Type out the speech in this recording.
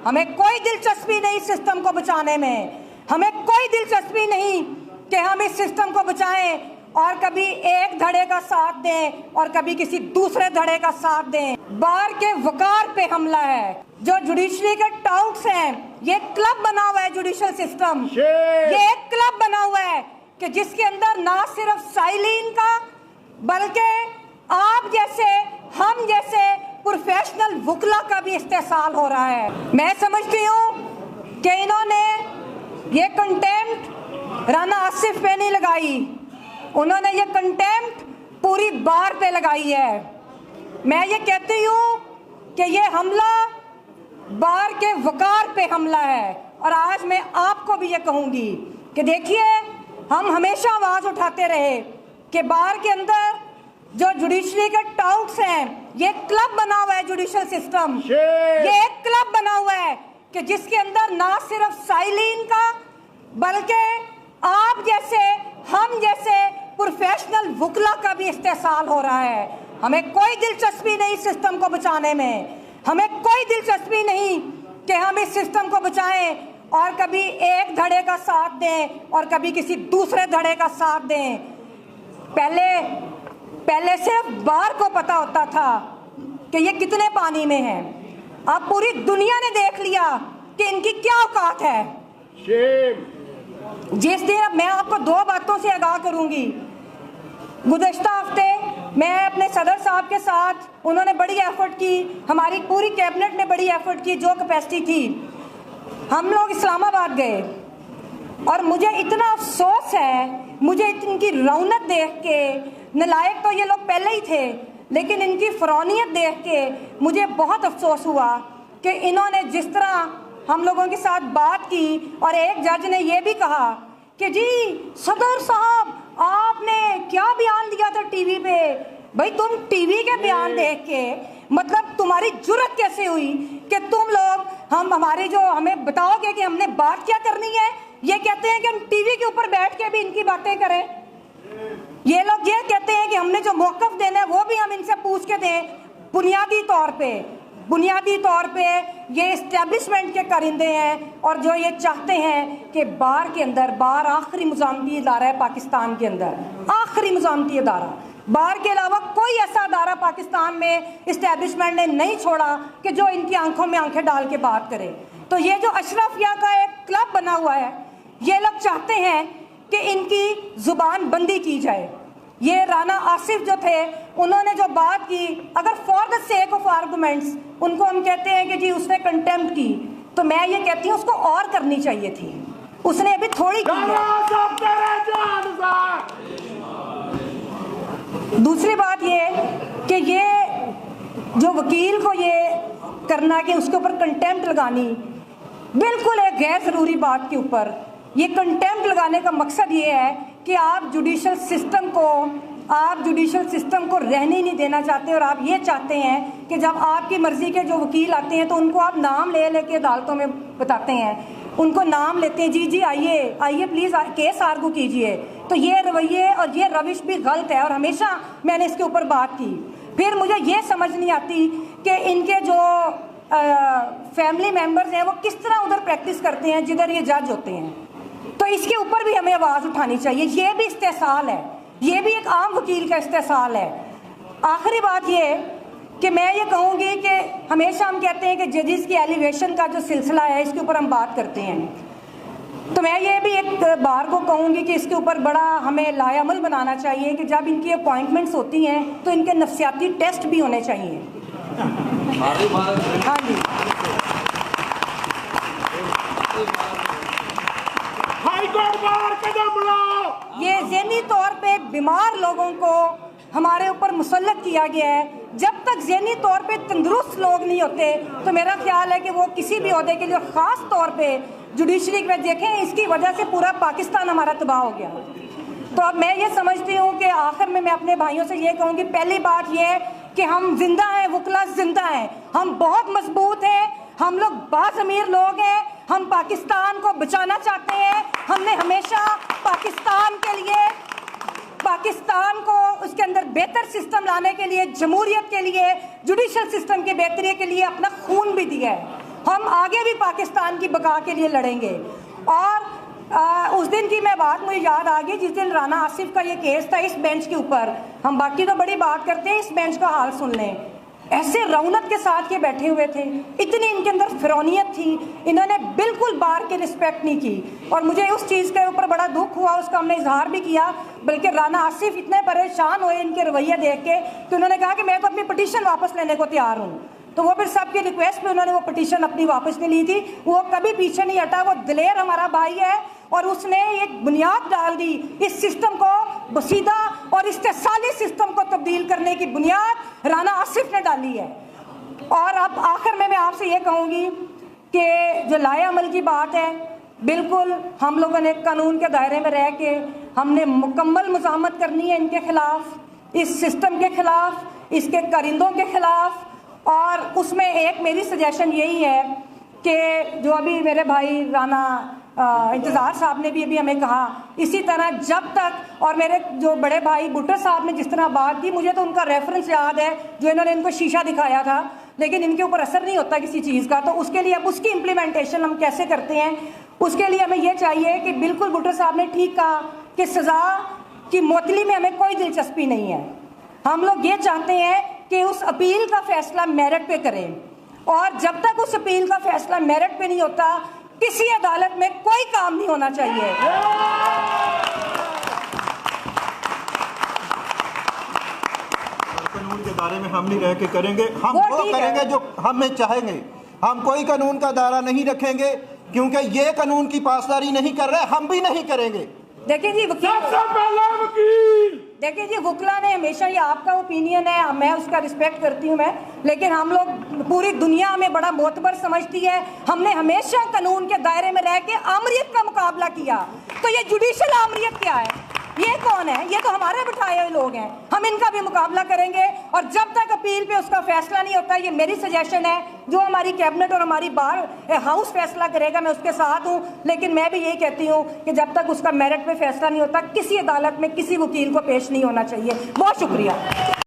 हमें कोई दिलचस्पी नहीं सिस्टम को बचाने में, हमें कोई दिलचस्पी नहीं कि हम इस सिस्टम को बचाएं और कभी एक धड़े का साथ दें और कभी किसी दूसरे धड़े का साथ दें। बार के वकार पे हमला है। जो जुडिशरी के टाउट्स हैं, ये क्लब बना हुआ है जुडिशल सिस्टम, ये एक क्लब बना हुआ है कि जिसके अंदर ना सिर्फ साइलिन का बल्कि आप जैसे, हम जैसे प्रोफेशनल वकला का भी इस्तेसाल हो रहा है। मैं समझती हूँ कि इन्होंने ये कंटेम्प्ट राना आसिफ पे नहीं लगाई, उन्होंने ये कंटेम्प्ट पूरी बार पे लगाई है। मैं ये कहती हूँ कि ये हमला बार के वकार पे हमला है। और आज मैं आपको भी ये कहूँगी कि देखिए, हम हमेशा आवाज़ उठाते रहे कि बार के अंदर जो जुडिशरी के टाउट्स हैं, ये क्लब बना हुआ है जुडिशल सिस्टम, ये एक क्लब बना हुआ है कि जिसके अंदर ना सिर्फ साइलिन का बल्कि आप जैसे, हम जैसे प्रोफेशनल वकला का भी इस्तेसाल हो रहा है। हमें कोई दिलचस्पी नहीं सिस्टम को बचाने में, हमें कोई दिलचस्पी नहीं कि हम इस सिस्टम को बचाएं और कभी एक धड़े का साथ दें और कभी किसी दूसरे धड़े का साथ दें। पहले सिर्फ बार को पता होता था कि ये कितने पानी में है। अब पूरी दुनिया ने देख लिया कि इनकी क्या औकात है। जिस दिन, अब मैं आपको दो बातों से आगाह करूंगी। गुज़श्ता हफ्ते मैं अपने सदर साहब के साथ, उन्होंने बड़ी एफर्ट की, हमारी पूरी कैबिनेट ने बड़ी एफर्ट की, जो कैपेसिटी थी, हम लोग इस्लामाबाद गए और मुझे इतना अफसोस है, मुझे इनकी रौनक देख के, नलायक तो ये लोग पहले ही थे, लेकिन इनकी फ़रौनियत देख के मुझे बहुत अफसोस हुआ कि इन्होंने जिस तरह हम लोगों के साथ बात की। और एक जज ने ये भी कहा कि जी सदर साहब, आपने क्या बयान दिया था टीवी पे। भाई, तुम टीवी के बयान देख के, मतलब तुम्हारी जुर्रत कैसे हुई कि तुम लोग हमारे जो हमें बताओगे कि हमने बात क्या करनी है, ये कहते हैं कि हम टीवी के ऊपर बैठ के भी इनकी बातें करें। ये लोग ये कहते हैं कि हमने जो मौक़िफ़ देना है वो भी हम इनसे पूछ के दें। बुनियादी तौर पे ये इस्टेब्लिशमेंट के करिंदे हैं और जो ये चाहते हैं कि बार के अंदर, बार आखिरी मुज़ामती इदारा है पाकिस्तान के अंदर, आखिरी मुज़ामती इदारा, बार के अलावा कोई ऐसा अदारा पाकिस्तान में इस्टेब्लिशमेंट ने नहीं छोड़ा कि जो इनकी आंखों में आंखें डाल के बात करे। तो ये जो अशरफिया का एक क्लब बना हुआ है, ये लोग चाहते हैं कि इनकी ज़ुबान बंदी की जाए। ये राना आसिफ जो थे, उन्होंने जो बात की, अगर for the sake of arguments उनको हम कहते हैं कि जी उसने कंटेम्प्ट की, तो मैं ये कहती हूँ उसको और करनी चाहिए थी, उसने अभी थोड़ी की है। दूसरी बात ये कि ये जो वकील को ये करना कि उसके ऊपर कंटेम्प्ट लगानी, बिल्कुल एक गैर ज़रूरी बात के ऊपर ये कंटेम्प्ट लगाने का मकसद ये है कि आप जुडिशल सिस्टम को रहने नहीं देना चाहते। और आप ये चाहते हैं कि जब आपकी मर्ज़ी के जो वकील आते हैं तो उनको आप नाम लेके अदालतों में बताते हैं, उनको नाम लेते हैं, जी आइए प्लीज़ केस आर्गू कीजिए। तो ये रवैये और ये रविश भी गलत है और हमेशा मैंने इसके ऊपर बात की। फिर मुझे ये समझ नहीं आती कि इनके जो फैमिली मेम्बर्स हैं वो किस तरह उधर प्रैक्टिस करते हैं जिधर ये जज होते हैं। तो इसके ऊपर भी हमें आवाज़ उठानी चाहिए। ये भी इस्तेसाल है, ये भी एक आम वकील का इस्तेसाल है। आखिरी बात ये कि मैं ये कहूँगी कि हमेशा हम कहते हैं कि जजेस की एलिवेशन का जो सिलसिला है, इसके ऊपर हम बात करते हैं। तो मैं ये भी एक बार को कहूँगी कि इसके ऊपर बड़ा हमें लायामल बनाना चाहिए कि जब इनकी अपॉइंटमेंट्स होती हैं तो इनके नफ्सियाती टेस्ट भी होने चाहिए। हाँ जी, ये ज़हनी तौर पे बीमार लोगों को हमारे ऊपर मुसल्लत किया गया है। जब तक ज़हनी तौर पे तंदुरुस्त लोग नहीं होते तो मेरा ख्याल है कि वो किसी भी ओहदे के लिए, ख़ास तौर पे जुडिशरी में देखें, इसकी वजह से पूरा पाकिस्तान हमारा तबाह हो गया। तो अब मैं ये समझती हूँ कि आखिर में मैं अपने भाइयों से ये कहूँगी, पहली बात ये है कि हम जिंदा हैं, वकला जिंदा हैं, हम बहुत मजबूत हैं, हम लोग बाज़मीर लोग हैं, हम पाकिस्तान को बचाना चाहते हैं। हमने हमेशा पाकिस्तान के लिए, पाकिस्तान को उसके अंदर बेहतर सिस्टम लाने के लिए, जमहूरियत के लिए, जुडिशल सिस्टम की बेहतरी के लिए अपना खून भी दिया है। ہم آگے بھی پاکستان کی بقا کے لیے لڑیں گے۔ اور اس دن کی میں بات مجھے یاد آ گئی جس دن رانا آصف کا یہ کیس تھا اس بینچ کے اوپر، ہم باقی تو بڑی بات کرتے ہیں، اس بینچ کا حال سن لیں۔ ایسے رونق کے ساتھ یہ بیٹھے ہوئے تھے، اتنی ان کے اندر فرونیت تھی، انہوں نے بالکل بار کی رسپیکٹ نہیں کی، اور مجھے اس چیز کے اوپر بڑا دکھ ہوا، اس کا ہم نے اظہار بھی کیا، بلکہ رانا آصف اتنے پریشان ہوئے ان کے رویے دیکھ کے کہ انہوں نے کہا کہ میں تو اپنی پٹیشن واپس لینے کو تیار ہوں۔ تو وہ پھر سب کی ریکویسٹ پہ انہوں نے وہ پٹیشن اپنی واپس نہیں لی تھی، وہ کبھی پیچھے نہیں ہٹا، وہ دلیر ہمارا بھائی ہے، اور اس نے ایک بنیاد ڈال دی اس سسٹم کو بسیدہ اور استحصالی سسٹم کو تبدیل کرنے کی بنیاد رانا آصف نے ڈالی ہے۔ اور اب آخر میں آپ سے یہ کہوں گی کہ جو لائے عمل کی بات ہے، بالکل ہم لوگوں نے قانون کے دائرے میں رہ کے ہم نے مکمل مزاحمت کرنی ہے ان کے خلاف، اس سسٹم کے خلاف، اس کے کارندوں کے خلاف۔ اور اس میں ایک میری سجیشن یہی ہے کہ جو ابھی میرے بھائی رانا انتظار صاحب نے بھی ابھی ہمیں کہا، اسی طرح جب تک، اور میرے جو بڑے بھائی بھٹو صاحب نے جس طرح بات کی، مجھے تو ان کا ریفرنس یاد ہے جو انہوں نے ان کو شیشہ دکھایا تھا، لیکن ان کے اوپر اثر نہیں ہوتا کسی چیز کا، تو اس کے لیے اب اس کی امپلیمنٹیشن ہم کیسے کرتے ہیں، اس کے لیے ہمیں یہ چاہیے کہ بالکل بھٹو صاحب نے ٹھیک کہا کہ سزا کی معطلی میں ہمیں کوئی دلچسپی نہیں ہے، ہم لوگ یہ چاہتے ہیں کہ اس اپیل کا فیصلہ میرٹ پہ کریں، اور جب تک اس اپیل کا فیصلہ میرٹ پہ نہیں ہوتا کسی عدالت میں کوئی کام نہیں ہونا چاہیے۔ قانون کے دائرے میں ہم نہیں رہ کے کریں گے، ہم وہ کریں گے جو ہمیں چاہیں گے، ہم کوئی قانون کا دائرہ نہیں رکھیں گے، کیونکہ یہ قانون کی پاسداری نہیں کر رہے، ہم بھی نہیں کریں گے۔ دیکھیں جی دیکھیں جی وکلا نے ہمیشہ، یہ آپ کا اوپینین ہے، میں اس کا رسپیکٹ کرتی ہوں میں، لیکن ہم لوگ پوری دنیا میں بڑا معتبر سمجھتی ہے، ہم نے ہمیشہ قانون کے دائرے میں رہ کے آمریت کا مقابلہ کیا، تو یہ جوڈیشل آمریت کیا ہے؟ یہ کون ہے؟ یہ تو ہمارے بٹھائے ہوئے لوگ ہیں، ہم ان کا بھی مقابلہ کریں گے، اور جب تک اپیل پہ اس کا فیصلہ نہیں ہوتا، یہ میری سجیشن ہے، جو ہماری کیبنٹ اور ہماری بار ہاؤس فیصلہ کرے گا میں اس کے ساتھ ہوں، لیکن میں بھی یہی کہتی ہوں کہ جب تک اس کا میرٹ پہ فیصلہ نہیں ہوتا کسی عدالت میں کسی وکیل کو پیش نہیں ہونا چاہیے۔ بہت شکریہ۔